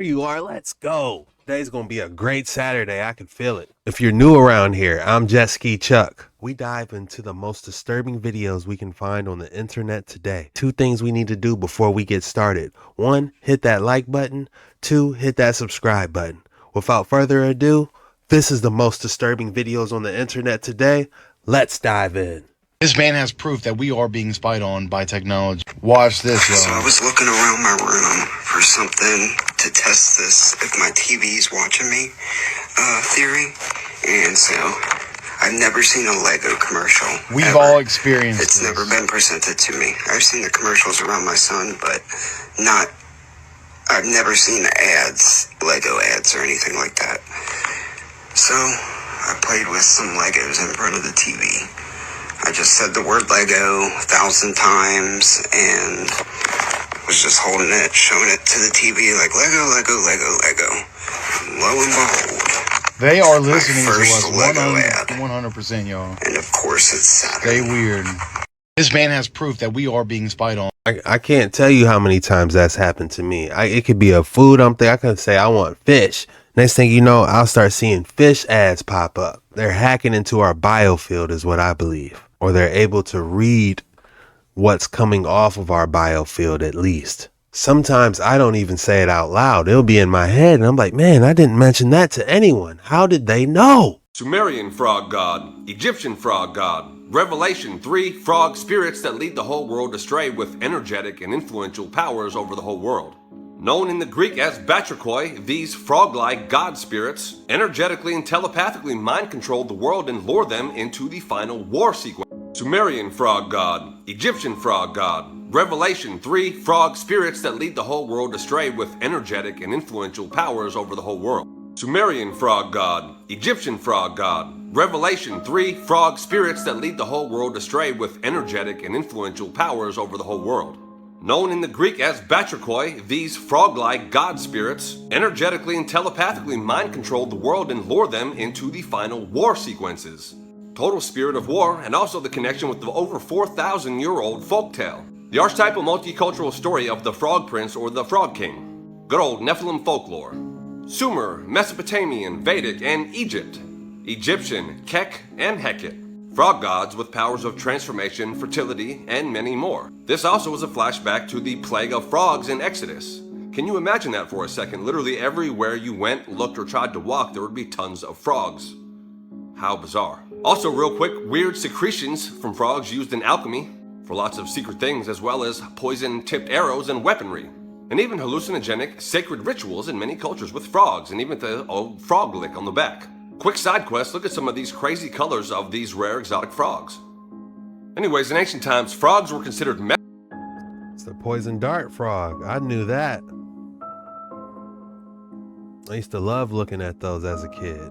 Here you are. Let's go. Today's going to be a great Saturday. I can feel it. If you're new around here, I'm Jet Ski Chuck. We dive into the most disturbing videos we can find on the internet today. Two things we need to do before we get started. One, hit that like button. Two, hit that subscribe button. Without further ado, this is the most disturbing videos on the internet today. Let's dive in. This man has proof that we are being spied on by technology. Watch this, y'all. So I was looking around my room for something to test this if my TV's watching me theory. And so I've never seen a Lego commercial. We've ever. all experienced It's this. never been presented to me. I've seen the commercials around my son, but I've never seen ads, Lego ads or anything like that. So I played with some Legos in front of the TV. I just said the word Lego 1,000 times and was just holding it, showing it to the TV like Lego, Lego, Lego, Lego. Lo and behold, They are listening to first us Lego ad. 100%, y'all. And of course it's Stay Saturn. weird. This man has proof that we are being spied on. I can't tell you how many times that's happened to me. It could be a food I'm thinking. I could say I want fish. Next thing you know, I'll start seeing fish ads pop up. They're hacking into our biofield is what I believe. Or they're able to read what's coming off of our biofield at least. Sometimes I don't even say it out loud. It'll be in my head and I'm like, man, I didn't mention that to anyone. How did they know? Sumerian frog god, Egyptian frog god, Revelation 3 frog spirits that lead the whole world astray with energetic and influential powers over the whole world. Known in the Greek as batrachoi, these frog-like god spirits energetically and telepathically mind-control the world and lure them into the final war sequence. Sumerian frog god, Egyptian frog god, Revelation 3 frog spirits that lead the whole world astray with energetic and influential powers over the whole world. Sumerian frog god, Egyptian frog god, Revelation 3 frog spirits that lead the whole world astray with energetic and influential powers over the whole world. Known in the Greek as batrachoi, these frog-like god spirits energetically and telepathically mind-control the world and lure them into the final war sequences. Total spirit of war, and also the connection with the over 4,000-year-old folktale. The archetypal multicultural story of the Frog Prince or the Frog King. Good old Nephilim folklore. Sumer, Mesopotamian, Vedic, and Egypt. Egyptian, Kek, and Heket. Frog gods with powers of transformation, fertility, and many more. This also is a flashback to the plague of frogs in Exodus. Can you imagine that for a second? Literally everywhere you went, looked, or tried to walk, there would be tons of frogs. How bizarre. Also, real quick, weird secretions from frogs used in alchemy for lots of secret things, as well as poison-tipped arrows and weaponry. And even hallucinogenic, sacred rituals in many cultures with frogs, and even the old frog lick on the back. Quick side quest, look at some of these crazy colors of these rare exotic frogs. Anyways, in ancient times, frogs were considered It's the poison dart frog. I knew that. I used to love looking at those as a kid.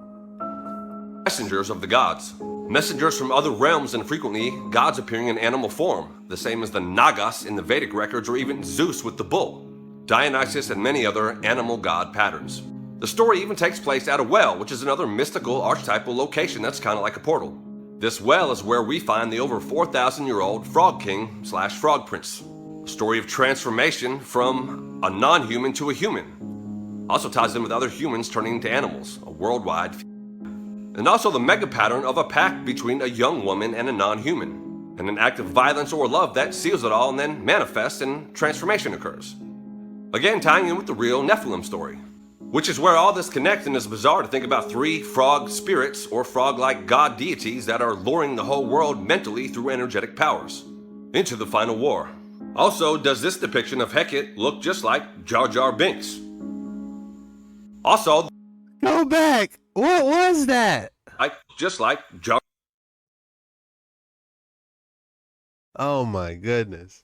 messengers of the gods. Messengers from other realms, and frequently gods appearing in animal form, the same as the Nagas in the Vedic records, or even Zeus with the bull, Dionysus, and many other animal god patterns. The story even takes place at a well, which is another mystical archetypal location that's kind of like a portal. This well is where we find the over 4,000-year-old Frog King / Frog Prince. A story of transformation from a non-human to a human. Also ties in with other humans turning into animals, a worldwide. And also the mega pattern of a pact between a young woman and a non-human. And an act of violence or love that seals it all and then manifests and transformation occurs. Again, tying in with the real Nephilim story. Which is where all this connects, and it's bizarre to think about 3 frog spirits or frog-like god deities that are luring the whole world mentally through energetic powers into the final war. Also, does this depiction of Heket look just like Jar Jar Binks? Also, Go back. What was that? just like Jar Oh my goodness.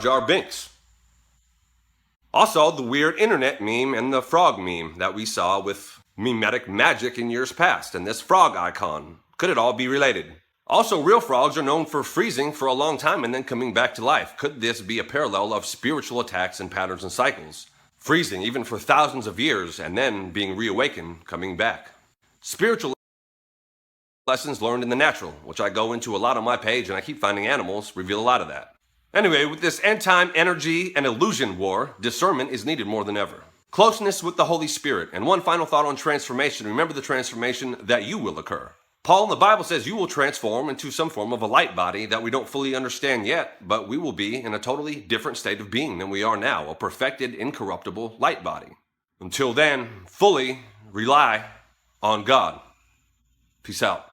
Jar Binks. Also, the weird internet meme and the frog meme that we saw with mimetic magic in years past, and this frog icon. Could it all be related? Also, real frogs are known for freezing for a long time and then coming back to life. Could this be a parallel of spiritual attacks and patterns and cycles? Freezing even for thousands of years and then being reawakened, coming back. Spiritual lessons learned in the natural, which I go into a lot on my page, and I keep finding animals reveal a lot of that. Anyway, with this end-time energy and illusion war, discernment is needed more than ever. Closeness with the Holy Spirit. And one final thought on transformation. Remember the transformation that you will occur. Paul in the Bible says you will transform into some form of a light body that we don't fully understand yet, but we will be in a totally different state of being than we are now, a perfected, incorruptible light body. Until then, fully rely on God. Peace out.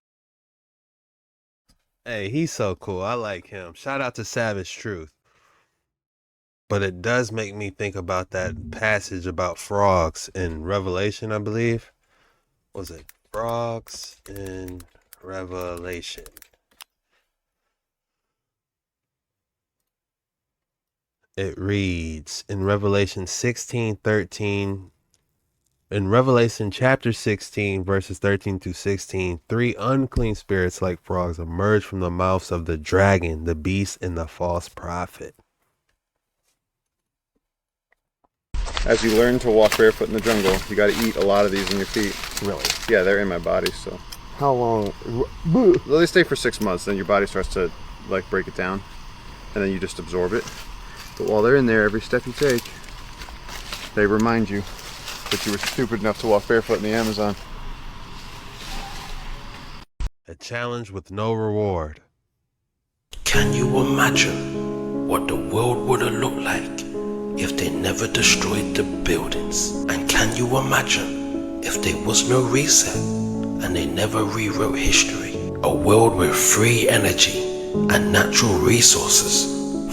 Hey, he's so cool. I like him. Shout out to Savage Truth. But it does make me think about that passage about frogs in Revelation, I believe. Was it frogs in Revelation? It reads in Revelation 16:13. In Revelation chapter 16, verses 13 to 16, 3 unclean spirits like frogs emerged from the mouths of the dragon, the beast, and the false prophet. As you learn to walk barefoot in the jungle, you got to eat a lot of these in your feet. Really? Yeah, they're in my body, so. How long? Well, they stay for 6 months, then your body starts to like break it down, and then you just absorb it. But while they're in there, every step you take, they remind you that you were stupid enough to walk barefoot in the Amazon. A challenge with no reward. Can you imagine what the world would have looked like if they never destroyed the buildings? And can you imagine if there was no reset and they never rewrote history? A world with free energy and natural resources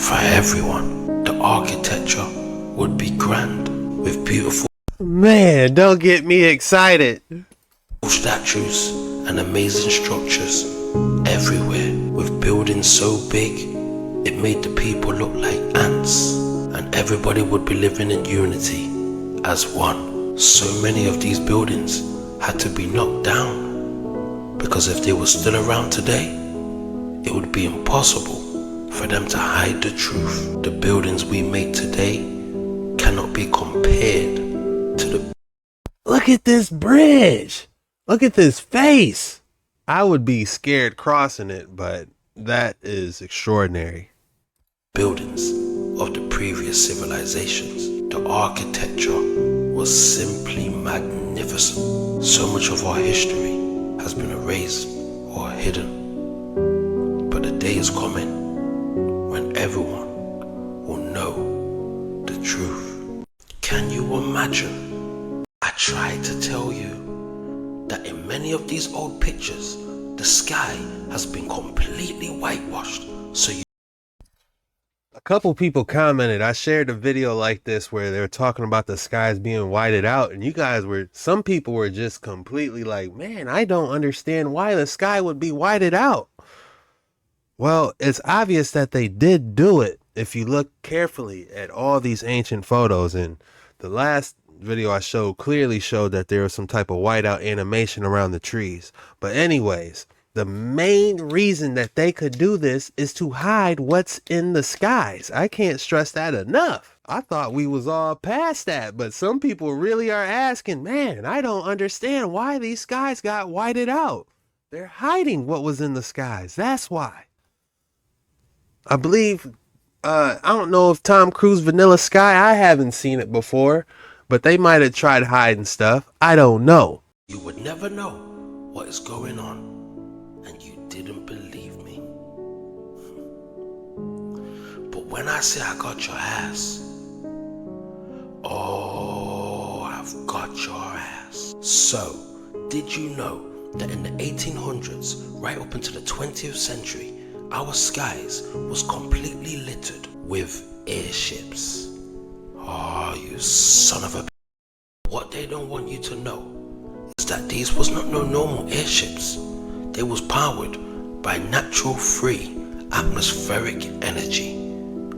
for everyone. The architecture would be grand with beautiful Man, don't get me excited. statues and amazing structures everywhere, with buildings so big it made the people look like ants, and everybody would be living in unity as one. So many of these buildings had to be knocked down, because if they were still around today, it would be impossible for them to hide the truth. The buildings we make today cannot be compared to the Look at this bridge. Look at this face. I would be scared crossing it, but that is extraordinary. buildings of the previous civilizations. The architecture was simply magnificent. So much of our history has been erased or hidden. But the day is coming when everyone will know the truth. Can you imagine? I tried to tell you that in many of these old pictures, the sky has been completely whitewashed. So you A couple people commented, I shared a video like this where they were talking about the skies being whited out, and some people were just completely like, man, I don't understand why the sky would be whited out. Well, it's obvious that they did do it if you look carefully at all these ancient photos, and the last video I showed clearly showed that there was some type of whiteout animation around the trees. But anyways, the main reason that they could do this is to hide what's in the skies. I can't stress that enough. I thought we was all past that, but some people really are asking, man, I don't understand why these skies got whited out. They're hiding what was in the skies. That's why. I believe, I don't know if Tom Cruise Vanilla Sky, I haven't seen it before, but they might have tried hiding stuff. I don't know. You would never know what is going on, and you didn't believe me. But when I say I got your ass, oh, I've got your ass. So, did you know that in the 1800s, right up into the 20th century, our skies was completely littered with airships? Oh, you son of a... What they don't want you to know is that these was not no normal airships. They was powered by natural free atmospheric energy.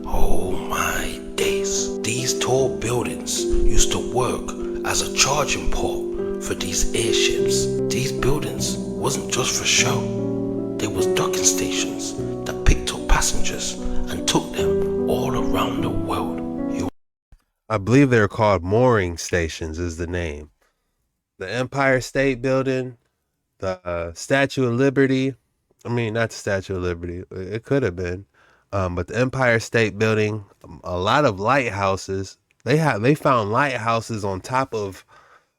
Oh my days. These tall buildings used to work as a charging port for these airships. These buildings wasn't just for show. They was docking stations that picked up passengers and took them all around the world. I believe they're called mooring stations is the name. The Empire State Building, the Statue of Liberty. I mean, not the Statue of Liberty. It could have been. But the Empire State Building, a lot of lighthouses, They found lighthouses on top of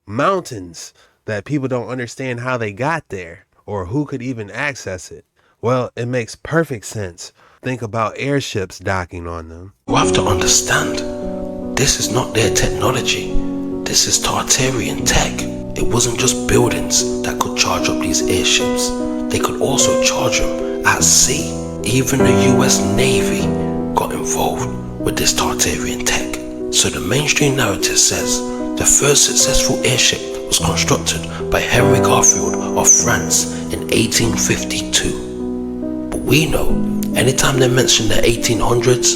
mountains that people don't understand how they got there or who could even access it. Well, it makes perfect sense. Think about airships docking on them. You have to understand, this is not their technology. This is Tartarian tech. It wasn't just buildings that could charge up these airships. They could also charge them at sea. Even the US Navy got involved with this Tartarian tech. So the mainstream narrative says the first successful airship was constructed by Henry Garfield of France in 1852. But we know, anytime they mention the 1800s,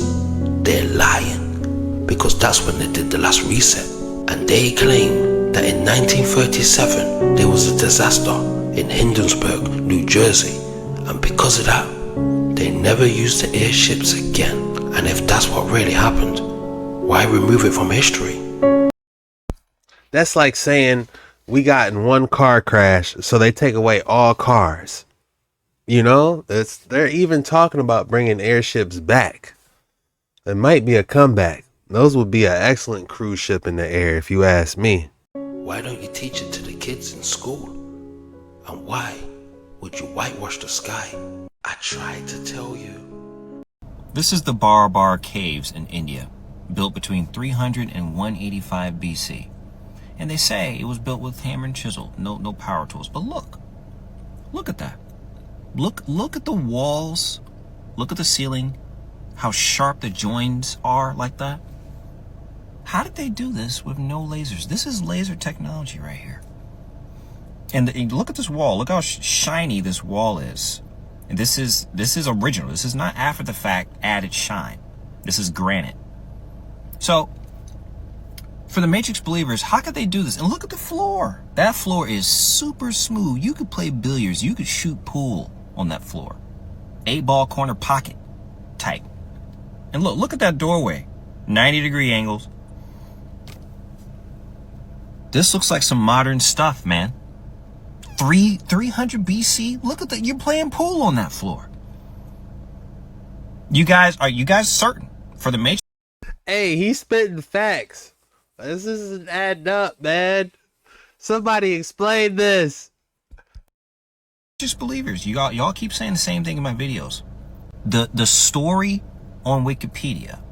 they're lying, because that's when they did the last reset. And they claim that in 1937 there was a disaster in Hindenburg, New Jersey, and because of that, they never used the airships again. And if that's what really happened, why remove it from history? That's like saying we got in one car crash, so they take away all cars. You know, they're even talking about bringing airships back. It might be a comeback. Those would be an excellent cruise ship in the air, if you ask me. Why don't you teach it to the kids in school? And why would you whitewash the sky? I tried to tell you. This is the Bar Caves in India, built between 300 and 185 BC. And they say it was built with hammer and chisel, no power tools. But look at that. Look at the walls. Look at the ceiling. How sharp the joins are like that. How did they do this with no lasers? This is laser technology right here. And look at this wall. Look how shiny this wall is. And this is original. This is not after the fact added shine. This is granite. So, for the Matrix believers, how could they do this? And look at the floor. That floor is super smooth. You could play billiards. You could shoot pool on that floor. 8-ball corner pocket type. And look at that doorway. 90-degree angles. This looks like some modern stuff, man. 300 BC? Look at that. You're playing pool on that floor. Are you guys certain for the Matrix? Hey, he's spitting facts. This isn't adding up, man. Somebody explain this. Just believers, y'all keep saying the same thing in my videos. The story on Wikipedia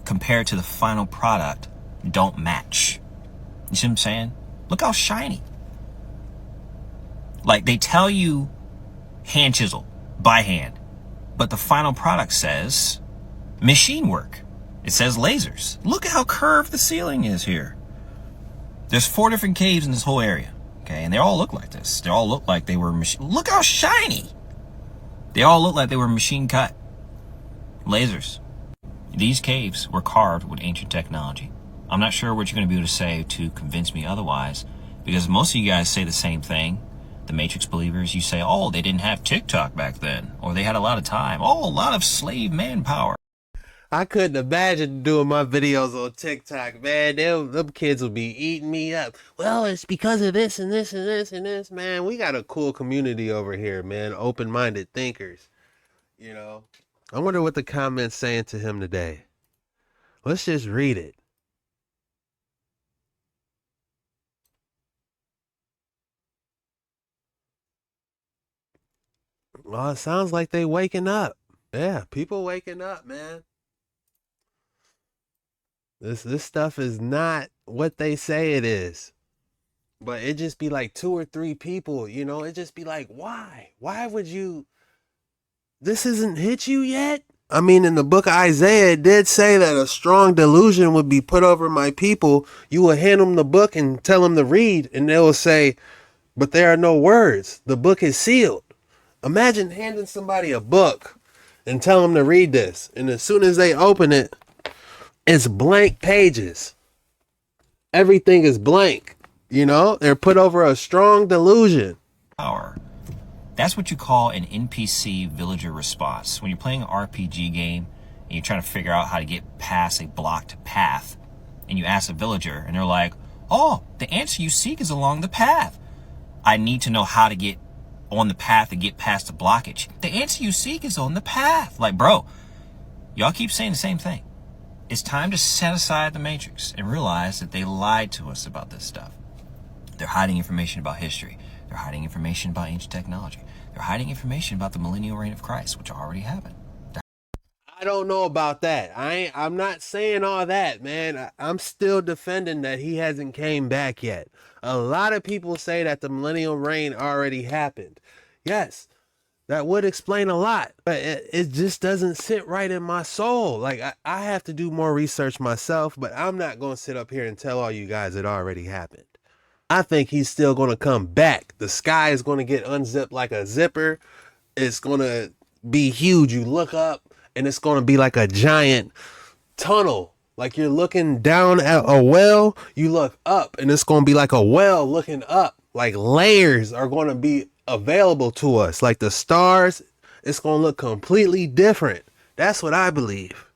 compared to the final product don't match. You see what I'm saying? Look how shiny. Like, they tell you hand chisel by hand, but the final product says machine work. It says lasers. Look at how curved the ceiling is here. There's 4 different caves in this whole area. Okay, and they all look like this. They all look like they were look how shiny. They all look like they were machine cut. Lasers. These caves were carved with ancient technology. I'm not sure what you're going to be able to say to convince me otherwise, because most of you guys say the same thing. The Matrix believers, you say, oh, they didn't have TikTok back then, or they had a lot of time. Oh, a lot of slave manpower. I couldn't imagine doing my videos on TikTok, man. Them kids will be eating me up. Well, it's because of this and this and this and this, man. We got a cool community over here, man. Open-minded thinkers, you know. I wonder what the comments saying to him today. Let's just read it. Well, it sounds like they waking up. Yeah, people waking up, man. This stuff is not what they say it is. But it just be like 2 or 3 people, you know, it just be like, why? Why would you? This hasn't hit you yet? I mean, in the book of Isaiah, it did say that a strong delusion would be put over my people. You will hand them the book and tell them to read, and they will say, but there are no words. The book is sealed. Imagine handing somebody a book and tell them to read this. And as soon as they open it, it's blank pages. Everything is blank. You know, they're put over a strong delusion. Power. That's what you call an NPC villager response. When you're playing an RPG game and you're trying to figure out how to get past a blocked path, and you ask a villager and they're like, oh, the answer you seek is along the path. I need to know how to get on the path to get past the blockage. The answer you seek is on the path. Like, bro, y'all keep saying the same thing. It's time to set aside the Matrix and realize that they lied to us about this stuff. They're hiding information about history. They're hiding information about ancient technology. They're hiding information about the millennial reign of Christ, which already happened. I don't know about that. I'm not saying all that, man. I'm still defending that he hasn't came back yet. A lot of people say that the millennial reign already happened. Yes, that would explain a lot, but it just doesn't sit right in my soul. Like, I have to do more research myself, but I'm not going to sit up here and tell all you guys it already happened. I think he's still going to come back. The sky is going to get unzipped like a zipper. It's going to be huge. You look up and it's going to be like a giant tunnel. Like you're looking down at a well, you look up and it's going to be like a well looking up. Like layers are going to be available to us. Like the stars, it's going to look completely different. That's what I believe.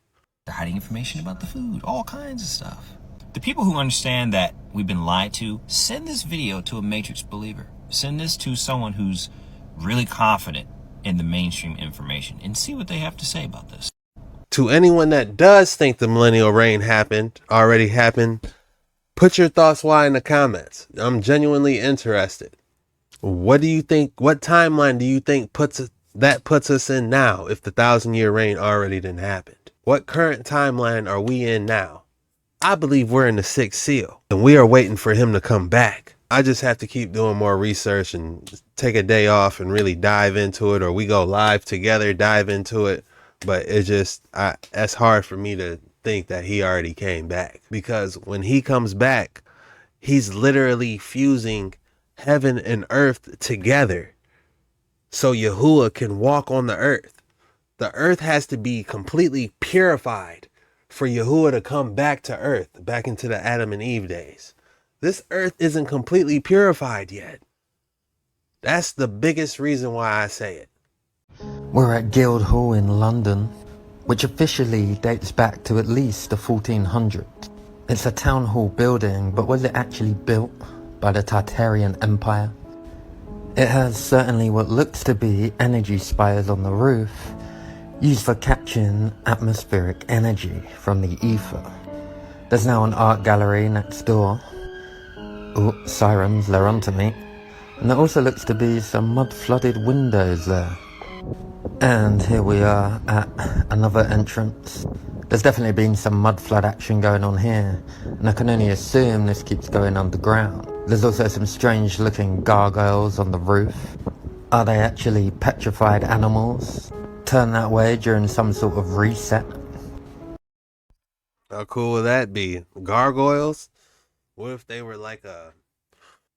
They're hiding information about the food, all kinds of stuff. The people who understand that we've been lied to, send this video to a Matrix believer. Send this to someone who's really confident in the mainstream information and see what they have to say about this. To anyone that does think the millennial reign already happened, put your thoughts why in the comments. I'm genuinely interested. What do you think? What timeline do you think puts us in now if the 1,000-year reign already didn't happen? What current timeline are we in now? I believe we're in the 6th seal and we are waiting for him to come back. I just have to keep doing more research and take a day off and really dive into it, or we go live together, dive into it. But that's hard for me to think that he already came back, because when he comes back, he's literally fusing heaven and earth together so Yahuwah can walk on the earth. The earth has to be completely purified for Yahuwah to come back to earth, back into the Adam and Eve days. This earth isn't completely purified yet. That's the biggest reason why I say it. We're at Guildhall in London, which officially dates back to at least the 1400s. It's a town hall building, but was it actually built by the Tartarian Empire? It has certainly what looks to be energy spires on the roof, used for catching atmospheric energy from the ether. There's now an art gallery next door. Oh, sirens, they're onto me. And there also looks to be some mud-flooded windows there. And here we are at another entrance. There's definitely been some mud flood action going on here, and I can only assume this keeps going underground. There's also some strange looking gargoyles on the roof. Are they actually petrified animals? Turn that way during some sort of reset? How cool would that be? Gargoyles? What if they were like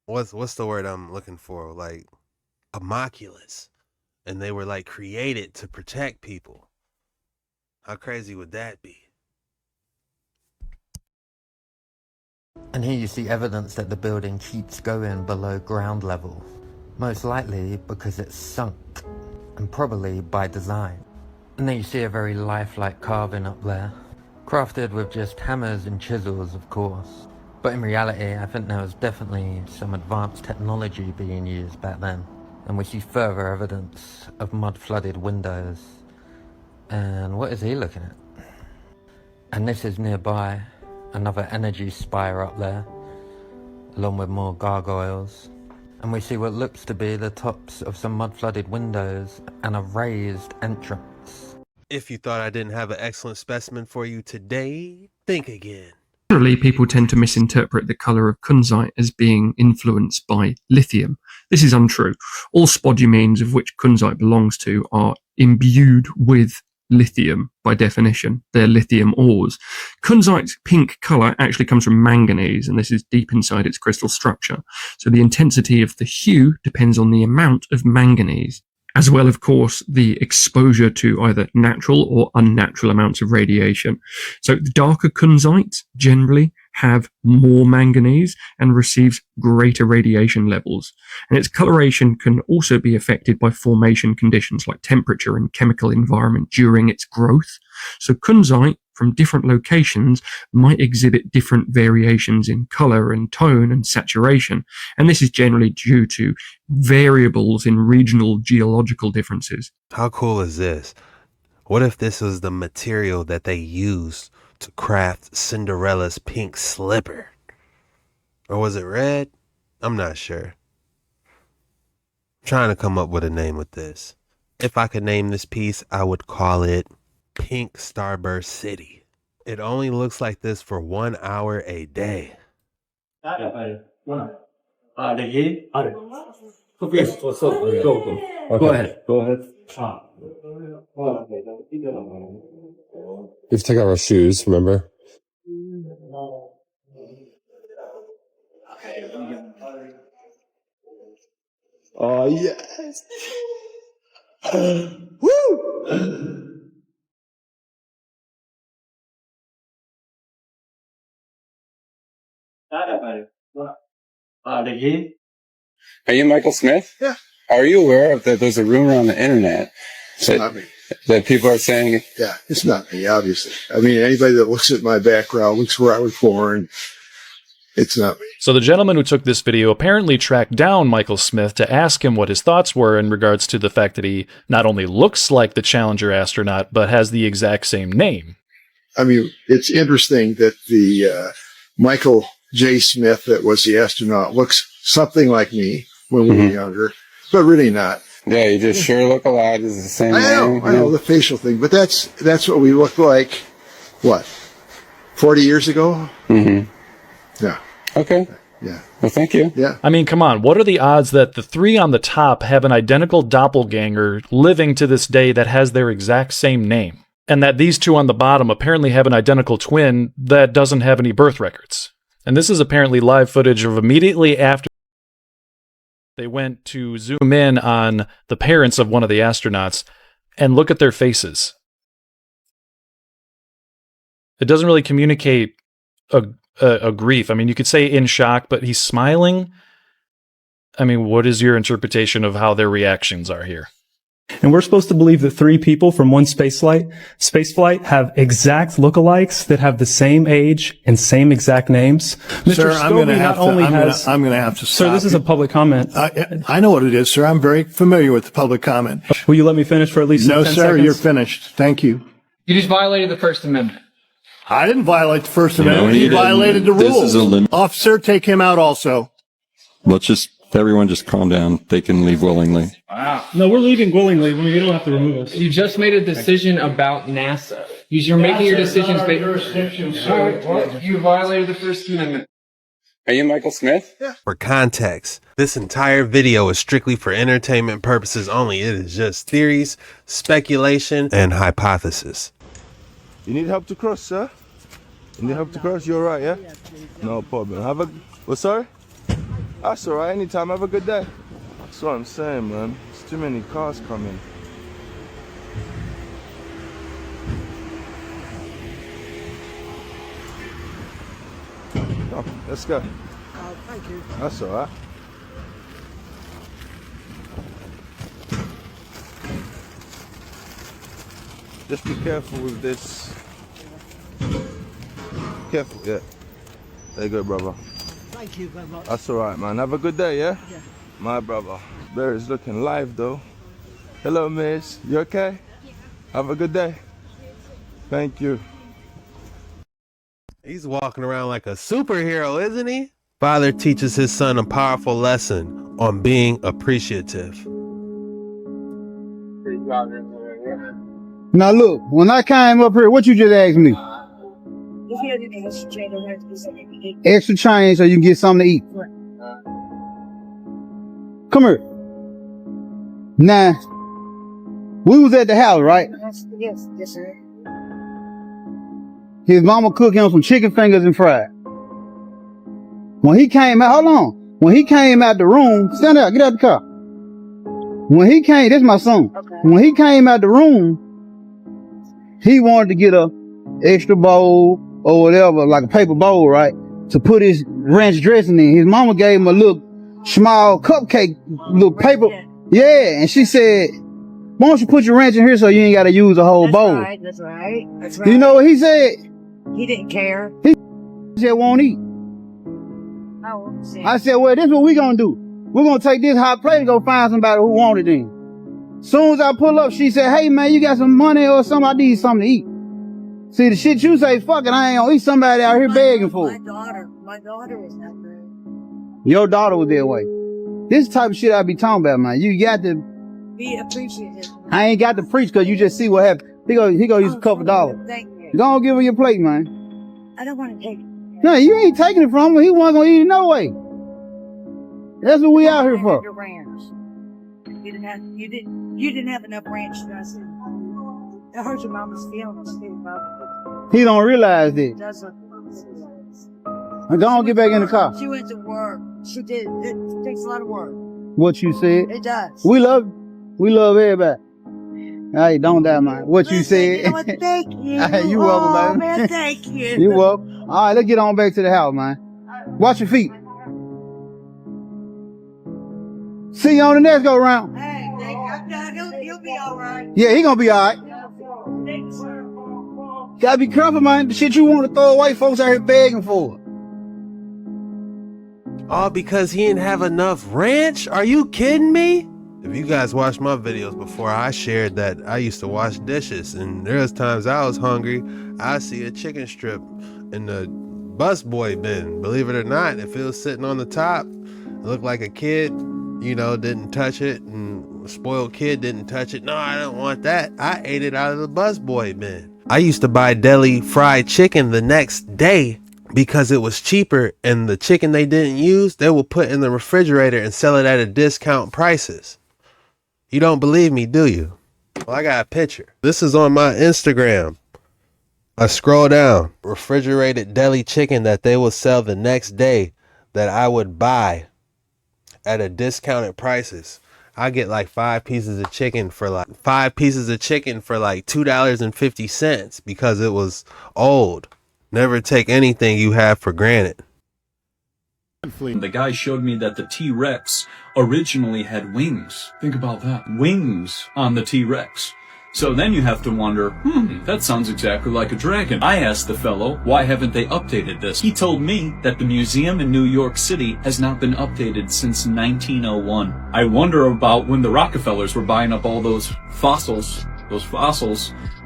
what's the word I'm looking for? Like homunculus. And they were like created to protect people. How crazy would that be? And here you see evidence that the building keeps going below ground level. Most likely because it's sunk, and probably by design. And then you see a very lifelike carving up there. Crafted with just hammers and chisels, of course. But in reality, I think there was definitely some advanced technology being used back then. And we see further evidence of mud-flooded windows. And what is he looking at? And this is nearby, another energy spire up there, along with more gargoyles. And we see what looks to be the tops of some mud-flooded windows and a raised entrance. If you thought I didn't have an excellent specimen for you today, think again. Generally, people tend to misinterpret the colour of kunzite as being influenced by lithium. This is untrue. All spodumines, of which kunzite belongs to, are imbued with lithium by definition. They're lithium ores. Kunzite's pink colour actually comes from manganese, and this is deep inside its crystal structure. So the intensity of the hue depends on the amount of manganese, as well, of course, the exposure to either natural or unnatural amounts of radiation. So the darker kunzites generally have more manganese and receives greater radiation levels. And its coloration can also be affected by formation conditions like temperature and chemical environment during its growth. So kunzite from different locations might exhibit different variations in color and tone and saturation. And this is generally due to variables in regional geological differences. How cool is this? What if this was the material that they used to craft Cinderella's pink slipper. Or was it red? I'm not sure. I'm trying to come up with a name with this. If I could name this piece, I would call it Pink Starburst City. It only looks like this for 1 hour a day. Go ahead. We have to take out our shoes, remember? Oh, yes. Woo! Are you Michael Smith? Yeah. Are you aware that there's a rumor on the internet It's not me. that people are saying, Yeah, it's not me, obviously. I mean, anybody that looks at my background, looks where I was born, it's not me. So the gentleman who took this video apparently tracked down Michael Smith to ask him what his thoughts were in regards to the fact that he not only looks like the Challenger astronaut, but has the exact same name. I mean, it's interesting that the Michael J. Smith that was the astronaut looks something like me when we were younger, but really not. yeah, you just sure look alike, it's the same name? I know the facial thing, but that's what we looked like, what, 40 years ago? Mm-hmm. Yeah. Okay. Yeah. Well, thank you. Yeah. I mean, come on, what are the odds that the three on the top have an identical doppelganger living to this day that has their exact same name? And that these two on the bottom apparently have an identical twin that doesn't have any birth records. And this is apparently live footage of immediately after they went to zoom in on the parents of one of the astronauts and look at their faces. It doesn't really communicate a grief. I mean, you could say in shock, but he's smiling. I mean, what is your interpretation of how their reactions are here? And we're supposed to believe that 3 people from one space flight have exact lookalikes that have the same age and same exact names. Sir, Mr. Scobie I'm going to have to stop. Sir, this is a public comment. I know what it is, sir. I'm very familiar with the public comment. Will you let me finish for at least 10 No, seconds? sir, you're finished. Thank you. You just violated the First Amendment. I didn't violate the First Amendment. he You didn't. violated the This rules. is a limit. Officer, take him out also. Everyone just calm down. They can leave willingly. Wow. No, we're leaving willingly. You don't have to remove us. You just made a decision about NASA. You're making your decisions based. Jurisdiction, All right, well, you violated the First Amendment. Are you Michael Smith? Yeah. For context, this entire video is strictly for entertainment purposes only. It is just theories, speculation, and hypothesis. You need help to cross, sir? You need help to cross? You're right, yeah? No problem. What's sorry? That's alright, anytime. Have a good day. That's what I'm saying, man. There's too many cars coming. Oh, let's go. Thank you. That's alright. Just be careful with this. Careful, yeah. There you go, brother. Thank you very much. That's alright, man. Have a good day, yeah? Yeah. My brother. Barry's looking live, though. Hello, miss. You okay? Yeah. Have a good day. Thank you. He's walking around like a superhero, isn't he? Father teaches his son a powerful lesson on being appreciative. Now look, when I came up here, what you just asked me? Extra change so you can get something to eat. Come here. Now, we was at the house, right? Yes, sir. His mama cooked him some chicken fingers and fried. When he came out, hold on. When he came out the room, stand up, get out the car. When he came, this is my son. Okay. When he came out the room, he wanted to get a extra bowl or whatever, like a paper bowl, right? To put his ranch dressing in. His mama gave him a little small cupcake, little paper. Yeah, and she said, why don't you put your ranch in here so you ain't got to use a whole bowl? That's right. That's right. You know what he said? He didn't care. He said, won't eat. Oh, shit. I said, well, this is what we gonna do. We're gonna take this hot plate and go find somebody who want it then. Soon as I pull up, she said, hey man, you got some money or something? I need something to eat. See, the shit you say, fuck it, I ain't gonna eat. Somebody out here begging for it. My daughter was not good. Your daughter was that way. This type of shit I be talking about, man. You got to Be appreciative. I ain't got to preach because you just see what happened. He go use a couple dollars. Thank you. Go on, give her your plate, man. I don't want to take it. No, you ain't taking it from him. He wasn't gonna eat it no way. That's what we out here for. Your ranch. You didn't have enough ranch. I said, I hurt your mama's feelings too about He don't realize that. it. Doesn't. Go on, get back in the car. She went to work. She did. It takes a lot of work. What you said. It does. We love everybody. Hey, don't die, man. What you said. You know what? Thank you. Hey, you welcome, Oh, man. man, thank you. You welcome. All right, let's get on back to the house, man. Watch your feet. See you on the next go round. Hey, he'll be all right. Yeah, he gonna be all right. Gotta be careful, man. The shit you want to throw away, folks out here begging for. All because he didn't have enough ranch? Are you kidding me? If you guys watched my videos before, I shared that I used to wash dishes, and there's times I was hungry, I see a chicken strip in the busboy bin. Believe it or not, if it was sitting on the top, it looked like a kid, didn't touch it, and a spoiled kid didn't touch it. No, I don't want that. I ate it out of the busboy bin. I used to buy deli fried chicken the next day because it was cheaper, and the chicken they didn't use, they would put in the refrigerator and sell it at a discount prices. You don't believe me, do you? Well, I got a picture. This is on my Instagram. I scroll down. Refrigerated deli chicken that they will sell the next day that I would buy at a discounted prices. I get like 5 pieces of chicken for like $2.50 because it was old. Never take anything you have for granted. The guy showed me that the T-Rex originally had wings. Think about that. Wings on the T-Rex. So then you have to wonder, that sounds exactly like a dragon. I asked the fellow, why haven't they updated this? He told me that the museum in New York City has not been updated since 1901. I wonder about when the Rockefellers were buying up all those fossils,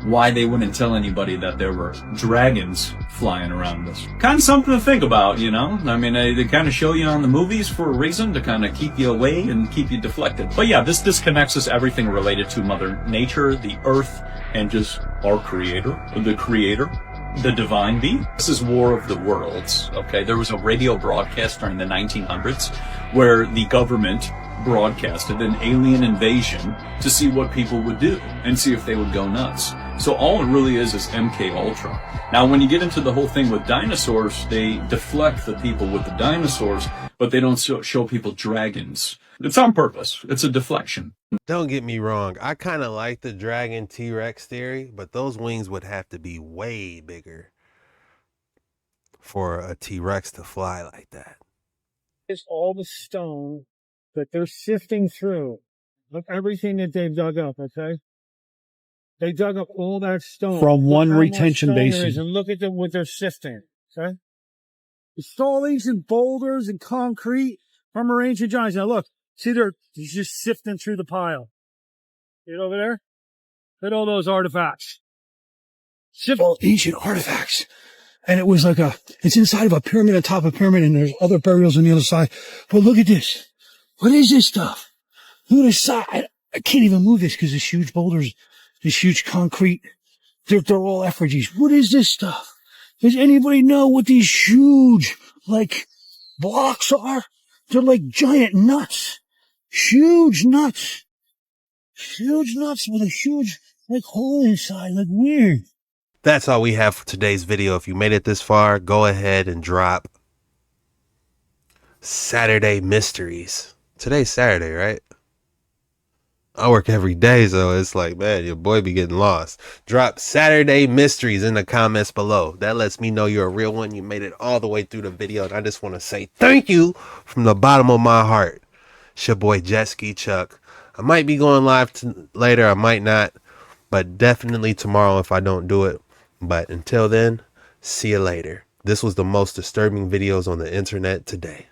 why they wouldn't tell anybody that there were dragons flying around us. Kind of something to think about, I mean, they kind of show you on the movies for a reason, to kind of keep you away and keep you deflected. But yeah, this disconnects us everything related to Mother Nature, the Earth, and just our Creator, the divine being. This is War of the Worlds, okay? There was a radio broadcast during the 1900s where the government broadcasted an alien invasion to see what people would do and see if they would go nuts. So all it really is MK Ultra. Now, when you get into the whole thing with dinosaurs, they deflect the people with the dinosaurs, but they don't show people dragons. It's on purpose. It's a deflection. Don't get me wrong. I kind of like the dragon T-Rex theory, but those wings would have to be way bigger for a T-Rex to fly like that. It's all the stone that they're sifting through. Look, everything that they've dug up, okay? They dug up all that stone. From one Look how retention much stone there basin. is, and look at what they're sifting, okay? It's all these and boulders and concrete from our ancient giants. Now look, see he's just sifting through the pile. See it over there? Look at all those artifacts. All ancient artifacts. And it was like it's inside of a pyramid, on top of a pyramid, and there's other burials on the other side. But look at this. What is this stuff? Look at this side. I can't even move this because there's huge boulders, this huge concrete. They're all effigies. What is this stuff? Does anybody know what these huge, blocks are? They're like giant nuts. Huge nuts. Huge nuts with a huge, hole inside. Weird. That's all we have for today's video. If you made it this far, go ahead and drop Saturday Mysteries. Today's Saturday, right? I work every day, so it's like, man, your boy be getting lost. Drop Saturday Mysteries in the comments below. That lets me know you're a real one. You made it all the way through the video, and I just want to say thank you from the bottom of my heart. It's your boy Jet Ski Chuck. I might be going live later, I might not, but definitely tomorrow if I don't do it. But until then, see you later. This was the most disturbing videos on the internet today.